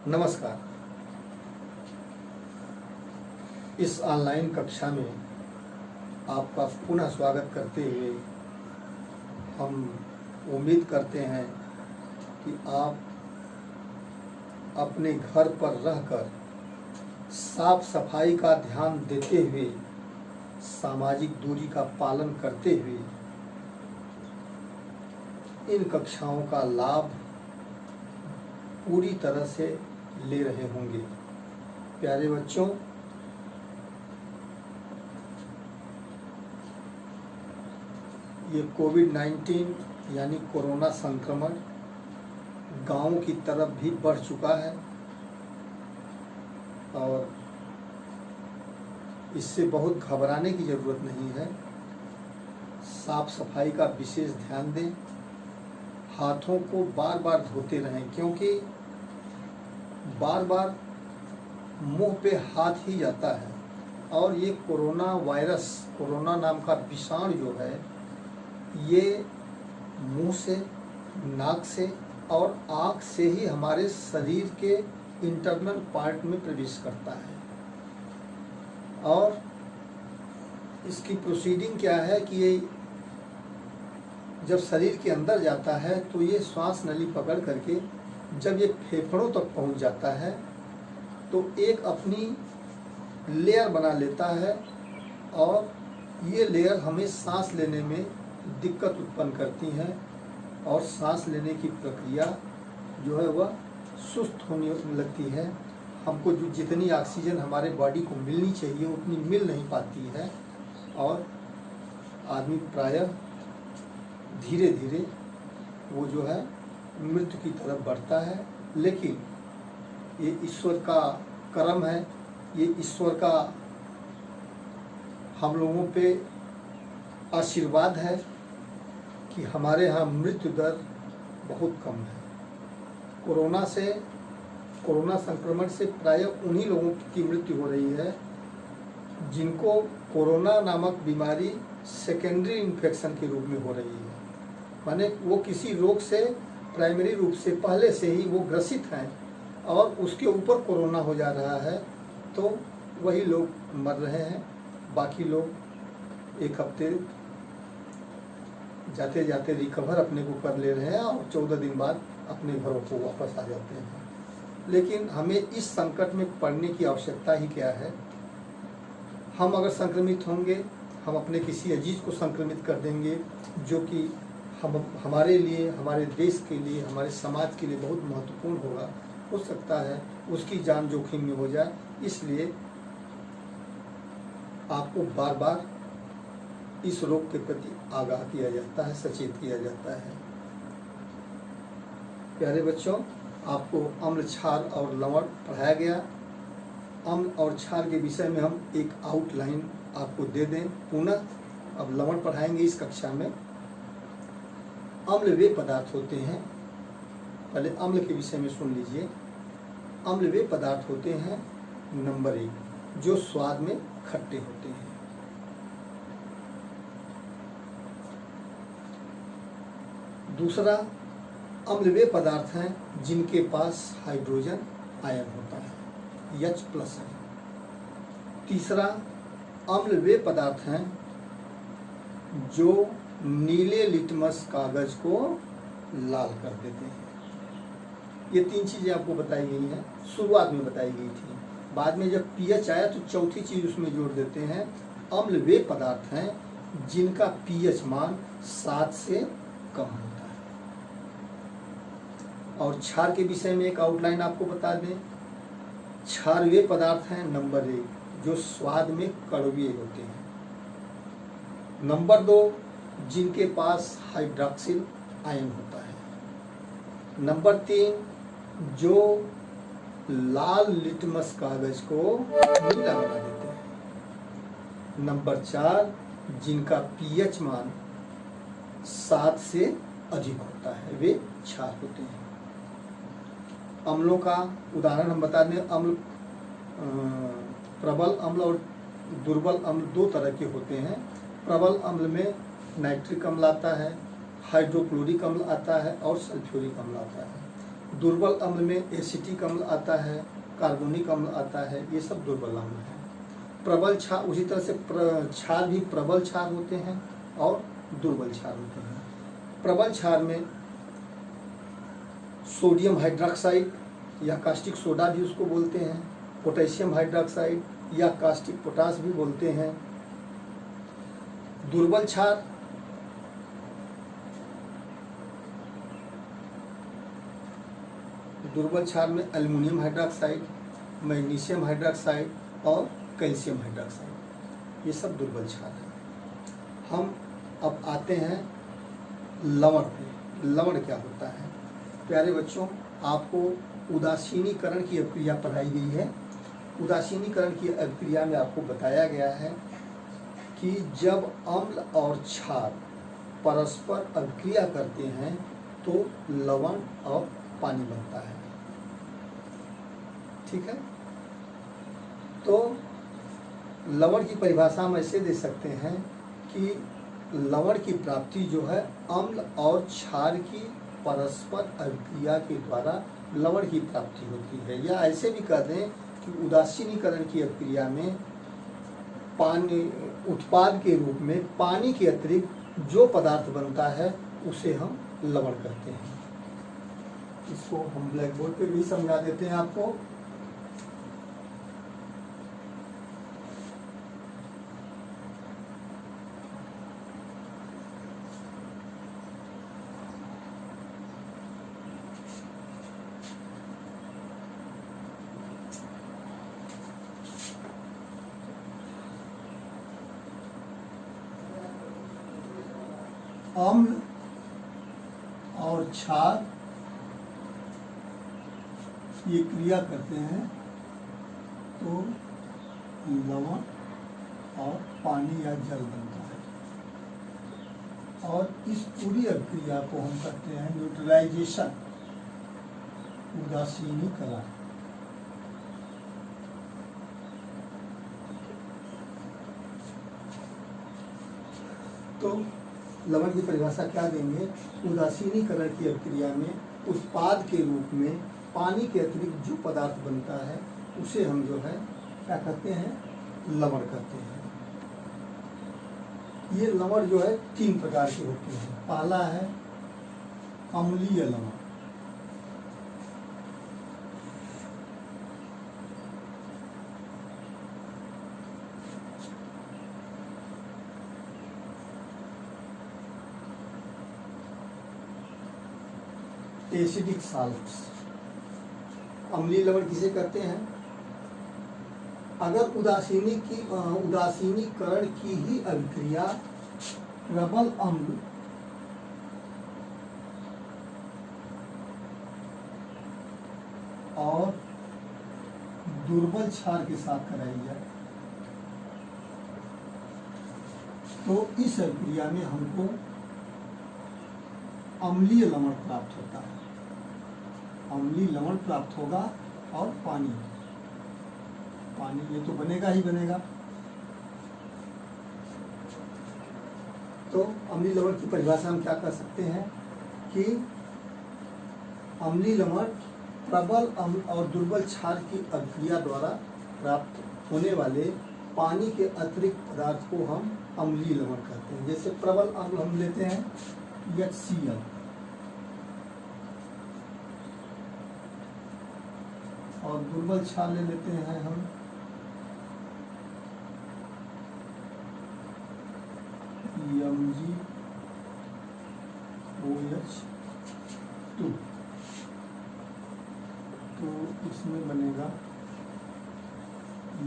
नमस्कार। इस ऑनलाइन कक्षा में आपका पुनः स्वागत करते हुए हम उम्मीद करते हैं कि आप अपने घर पर रहकर साफ सफाई का ध्यान देते हुए, सामाजिक दूरी का पालन करते हुए इन कक्षाओं का लाभ पूरी तरह से ले रहे होंगे। प्यारे बच्चों, ये कोविड-19 यानी कोरोना संक्रमण गांव की तरफ भी बढ़ चुका है और इससे बहुत घबराने की ज़रूरत नहीं है। साफ सफाई का विशेष ध्यान दें, हाथों को बार बार धोते रहें, क्योंकि बार बार मुंह पे हाथ ही जाता है और ये कोरोना वायरस, कोरोना नाम का विषाणु जो है, ये मुंह से, नाक से और आँख से ही हमारे शरीर के इंटरनल पार्ट में प्रवेश करता है। और इसकी प्रोसीडिंग क्या है कि ये जब शरीर के अंदर जाता है तो ये श्वास नली पकड़ करके जब ये फेफड़ों तक पहुंच जाता है तो एक अपनी लेयर बना लेता है और ये लेयर हमें सांस लेने में दिक्कत उत्पन्न करती है और सांस लेने की प्रक्रिया जो है वह सुस्त होने लगती है। हमको जो जितनी ऑक्सीजन हमारे बॉडी को मिलनी चाहिए उतनी मिल नहीं पाती है और आदमी प्रायः धीरे धीरे वो जो है मृत्यु की तरफ बढ़ता है। लेकिन ये ईश्वर का करम है, ये ईश्वर का हम लोगों पे आशीर्वाद है कि हमारे यहाँ मृत्यु दर बहुत कम है। कोरोना संक्रमण से प्रायः उन्हीं लोगों की मृत्यु हो रही है जिनको कोरोना नामक बीमारी सेकेंडरी इन्फेक्शन के रूप में हो रही है, माने वो किसी रोग से प्राइमरी रूप से पहले से ही वो ग्रसित हैं और उसके ऊपर कोरोना हो जा रहा है, तो वही लोग मर रहे हैं। बाकी लोग एक हफ्ते जाते जाते रिकवर अपने को कर ले रहे हैं और 14 दिन बाद अपने घरों को वापस आ जाते हैं। लेकिन हमें इस संकट में पड़ने की आवश्यकता ही क्या है? हम अगर संक्रमित होंगे, हम अपने किसी अजीज को संक्रमित कर देंगे जो कि हमारे लिए, हमारे देश के लिए, हमारे समाज के लिए बहुत महत्वपूर्ण होगा। हो सकता है उसकी जान जोखिम में हो जाए, इसलिए आपको बार बार इस रोग के प्रति आगाह किया जाता है, सचेत किया जाता है। प्यारे बच्चों, आपको अम्ल, क्षार और लवण पढ़ाया गया। अम्ल और क्षार के विषय में हम एक आउटलाइन आपको दे दें पुनः। अब लवण पढ़ाएंगे इस कक्षा में। अम्ल वे पदार्थ होते हैं, पहले अम्ल के विषय में सुन लीजिए। अम्ल वे पदार्थ होते हैं, नंबर 1, जो स्वाद में खट्टे होते हैं। दूसरा, अम्ल वे पदार्थ हैं जिनके पास हाइड्रोजन आयन होता है, H+ है। तीसरा, अम्ल वे पदार्थ हैं जो नीले लिटमस कागज को लाल कर देते हैं। ये 3 चीजें आपको बताई गई हैं, शुरुआत में बताई गई थी। बाद में जब pH आया तो चौथी चीज उसमें जोड़ देते हैं। अम्ल वे पदार्थ हैं जिनका pH मान 7 से कम होता है। और क्षार के विषय में एक आउटलाइन आपको बता दें। क्षार वे पदार्थ हैं, नंबर 1, जो स्वाद में कड़वे होते हैं। नंबर 2, जिनके पास हाइड्रॉक्सिल आयन होता है। नंबर 3, जो लाल लिटमस कागज को नीला बना देते हैं। नंबर 4, जिनका pH मान 7 से अधिक होता है, वे क्षार होते हैं। अम्लों का उदाहरण हम बता दें। अम्ल, प्रबल अम्ल और दुर्बल अम्ल 2 तरह के होते हैं। प्रबल अम्ल में नाइट्रिक अम्ल आता है, हाइड्रोक्लोरिक अम्ल आता है और सल्फ्यूरिक अम्ल आता है। दुर्बल अम्ल में एसिटिक अम्ल आता है, कार्बोनिक अम्ल आता है, ये सब दुर्बल अम्ल है। प्रबल क्षार, उसी तरह से क्षार भी प्रबल क्षार होते हैं और दुर्बल क्षार होते हैं। प्रबल क्षार में सोडियम हाइड्रोक्साइड या कास्टिक सोडा भी उसको बोलते हैं, पोटेशियम हाइड्रोक्साइड या कास्टिक पोटास भी बोलते हैं। दुर्बल क्षार में एल्युमिनियम हाइड्रोक्साइड, मैग्नीशियम हाइड्रोक्साइड और कैल्शियम हाइड्रोक्साइड, ये सब दुर्बल क्षार है। हम अब आते हैं लवण पे। लवण क्या होता है? प्यारे बच्चों, आपको उदासीनीकरण की अभिक्रिया पढ़ाई गई है। उदासीनीकरण की अभिक्रिया में आपको बताया गया है कि जब अम्ल और क्षार परस्पर अभिक्रिया करते हैं तो लवण और पानी बनता है। ठीक है, तो लवण की परिभाषा हम ऐसे दे सकते हैं कि लवण की प्राप्ति जो है अम्ल और क्षार की परस्पर अभिक्रिया के द्वारा लवण की प्राप्ति होती है। या ऐसे भी कह दें कि उदासीनीकरण की अभिक्रिया में पानी उत्पाद के रूप में पानी के अतिरिक्त जो पदार्थ बनता है उसे हम लवण कहते हैं। इसको हम ब्लैक बोर्ड पे भी समझा देते हैं आपको। अम्ल और क्षार ये क्रिया करते हैं तो लवण और पानी या जल बनता है। और इस पूरी अभिक्रिया को हम कहते हैं न्यूट्रलाइजेशन, उदासीनीकरण। तो लवण की परिभाषा क्या देंगे? उदासीनीकरण की अभिक्रिया में उत्पाद के रूप में पानी के अतिरिक्त जो पदार्थ बनता है उसे हम जो है क्या कहते हैं? लवण कहते हैं। ये लवण जो है 3 प्रकार के होते हैं। पहला है अम्लीय लवण। Acidic salts. अम्लीय लवण किसे कहते हैं? अगर उदासीनीकरण की ही अभिक्रिया प्रबल अम्ल और दुर्बल क्षार के साथ कराई जाए तो इस अभिक्रिया में हमको अम्लीय लवण प्राप्त होता है। अम्लीय लवण प्राप्त होगा और पानी ये तो बनेगा ही बनेगा। तो अम्लीय लवण की परिभाषा हम क्या कर सकते हैं कि अम्लीय लवण प्रबल अम्ल और दुर्बल क्षार की अभिक्रिया द्वारा प्राप्त होने वाले पानी के अतिरिक्त पदार्थ को हम अम्लीय लवण कहते हैं। जैसे प्रबल अम्ल हम लेते हैं HCl, और दुर्बल क्षार ले लेते हैं हम MgOH2। तो इसमें बनेगा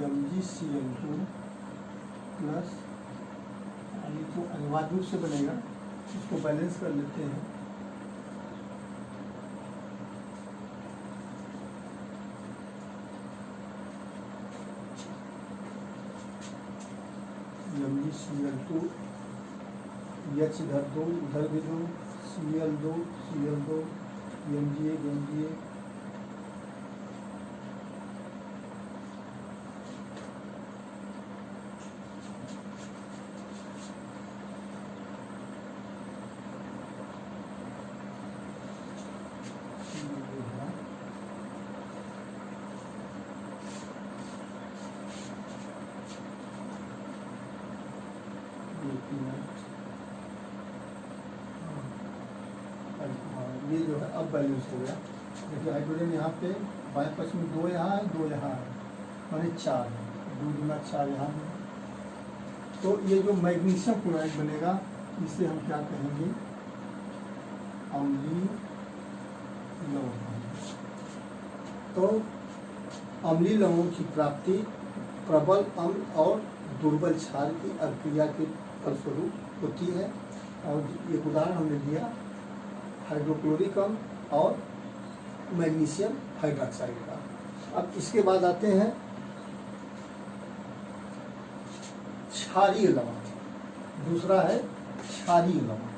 MgCl2 प्लस, यानी तो अनिवार्य रूप से बनेगा, इसको बैलेंस कर लेते हैं। MgCl2, H इधर 2, उधर भी 2, Cl2, Mg1, ये जो है अब बैलेंस हो गया। देखिए हाइड्रोजन यहाँ पे बाएं पक्ष में 2 यहाँ है, 2 यहाँ है, माने 4 है, 2 गुना 4 यहाँ है। तो ये जो मैग्नीशियम क्लोराइड बनेगा इसे हम क्या कहेंगे, अम्लीय लवण। तो अम्लीय लवणों की प्राप्ति प्रबल अम्ल और दुर्बल क्षार की अभिक्रिया के फलस्वरूप होती है। और एक उदाहरण हमने दिया हाइड्रोक्लोरिक अम्ल और मैग्नीशियम हाइड्रोक्साइड का। अब इसके बाद आते हैं क्षारीय लवण। दूसरा है क्षारीय लवण।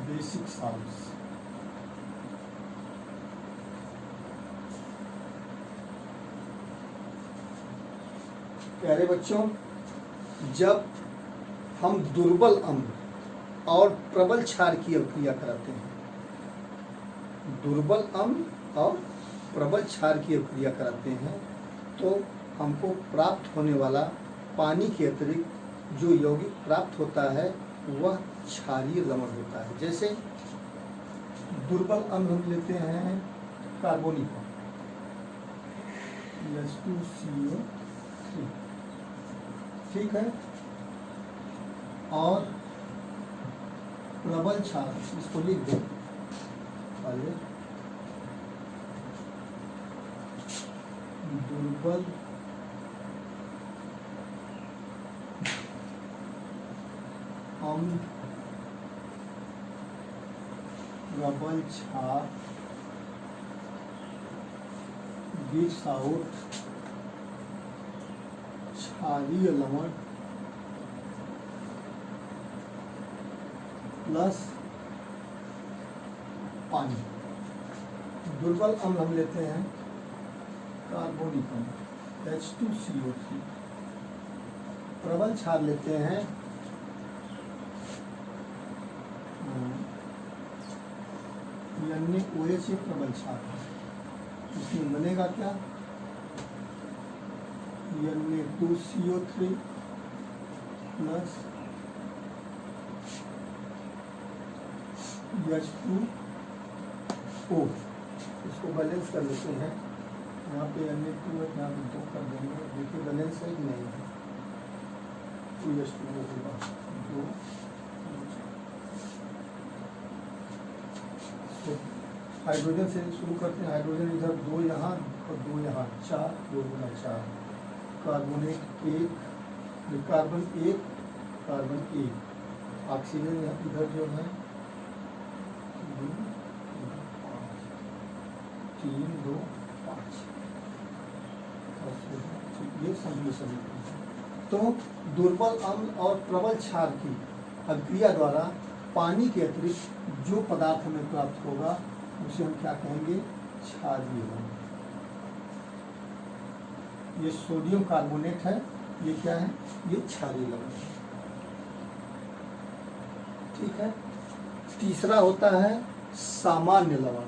Basic salts. प्यारे बच्चों, जब हम दुर्बल अम्ल और प्रबल क्षार की अभिक्रिया कराते हैं, दुर्बल अम्ल और प्रबल क्षार की अभिक्रिया कराते हैं, तो हमको प्राप्त होने वाला पानी के अतिरिक्त जो यौगिक प्राप्त होता है वह क्षारीय लवण होता है। जैसे दुर्बल अम्ल हम लेते हैं कार्बोनिक H2CO3, ठीक है। और प्रबल क्षार इसको लिख दो पहले, दुर्बल अम्ल प्रबल क्षार विदाउट क्षारीय लवण प्लस पानी। दुर्बल अम्ल हम लेते हैं कार्बोनिक अम्ल H2CO3। प्रबल क्षार लेते हैं NaOH प्रबल क्षार। इसमें बनेगा क्या, Na2CO3 प्लस H2O। इसको बैलेंस कर लेते हैं। यहाँ पे Na2 है, यहाँ पे 2 कर देंगे। देखिए बैलेंस है कि नहीं है। 2H2O होगा 2। हाइड्रोजन से शुरू करते हैं। हाइड्रोजन इधर 2 यहाँ और 2 यहाँ, 4, 2 गुना 4। Carbonate 1, carbon 1, carbon 1। ऑक्सीजन इधर जो है 3, 2, 5। ये सभी। तो दुर्बल अम्ल और प्रबल क्षार की अभिक्रिया द्वारा पानी के अतिरिक्त जो पदार्थ हमें प्राप्त होगा उसे हम क्या कहेंगे, क्षारीय लवण। ये सोडियम कार्बोनेट है, ये क्या है, ये क्षारीय लवण है, ठीक है। तीसरा होता है सामान्य लवण।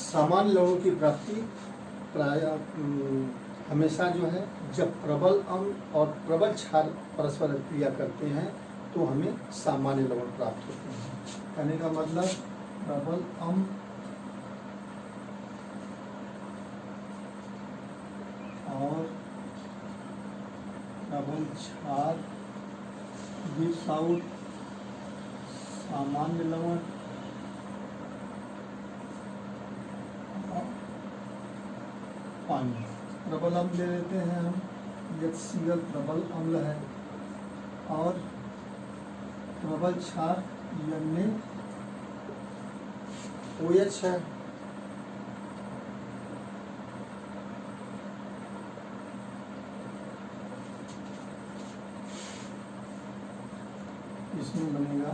सामान्य लवणों की प्राप्ति प्राय हमेशा जो है जब प्रबल अम्ल और प्रबल क्षार परस्पर क्रिया करते हैं तो हमें सामान्य लवण प्राप्त होते हैं। कहने का मतलब प्रबल अम्ल और प्रबल क्षार विदाउट सामान्य लवण पानी। प्रबल अम्ल ले लेते हैं हम, HCl प्रबल अम्ल है, और प्रबल क्षार NaOH है। इसमें बनेगा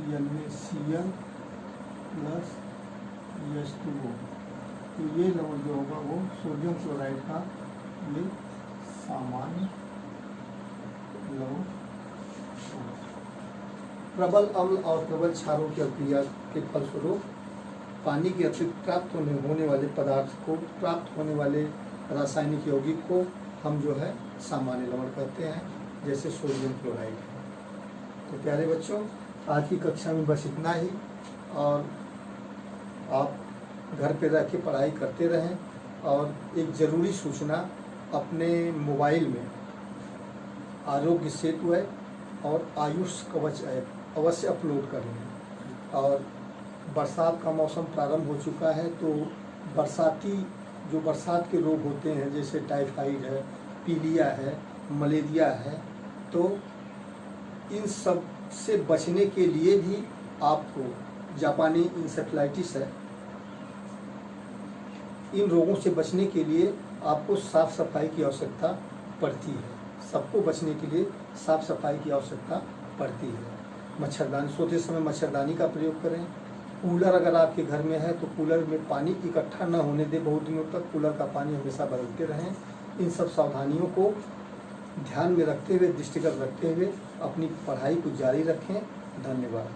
NaCl प्लस H2O। तो ये लवण जो होगा वो सोडियम क्लोराइड का ये सामान्य लवण होगा। प्रबल अम्ल और प्रबल क्षारों की अभिक्रिया के फलस्वरूप पानी के अतिरिक्त प्राप्त होने वाले पदार्थ को, प्राप्त होने वाले रासायनिक यौगिक को हम जो है सामान्य लवण कहते हैं, जैसे सोडियम क्लोराइड। तो प्यारे बच्चों, आज की कक्षा में बस इतना ही, और आप घर पे रह के पढ़ाई करते रहें। और एक ज़रूरी सूचना, अपने मोबाइल में आरोग्य सेतु ऐप और आयुष कवच ऐप अवश्य अपलोड कर लें। और बरसात का मौसम प्रारंभ हो चुका है, तो बरसात के रोग होते हैं, जैसे टाइफाइड है, पीलिया है, मलेरिया है, तो इन सब से बचने के लिए भी आपको, जापानी इंसेफ्लाइटिस है, इन रोगों से बचने के लिए आपको साफ सफाई की आवश्यकता पड़ती है। सबको बचने के लिए साफ सफाई की आवश्यकता पड़ती है। मच्छरदानी, सोते समय मच्छरदानी का प्रयोग करें। कूलर अगर आपके घर में है तो कूलर में पानी इकट्ठा न होने दें बहुत दिनों तक, कूलर का पानी हमेशा बदलते रहें। इन सब सावधानियों को ध्यान में रखते हुए, दृष्टिगत रखते हुए अपनी पढ़ाई को जारी रखें। धन्यवाद।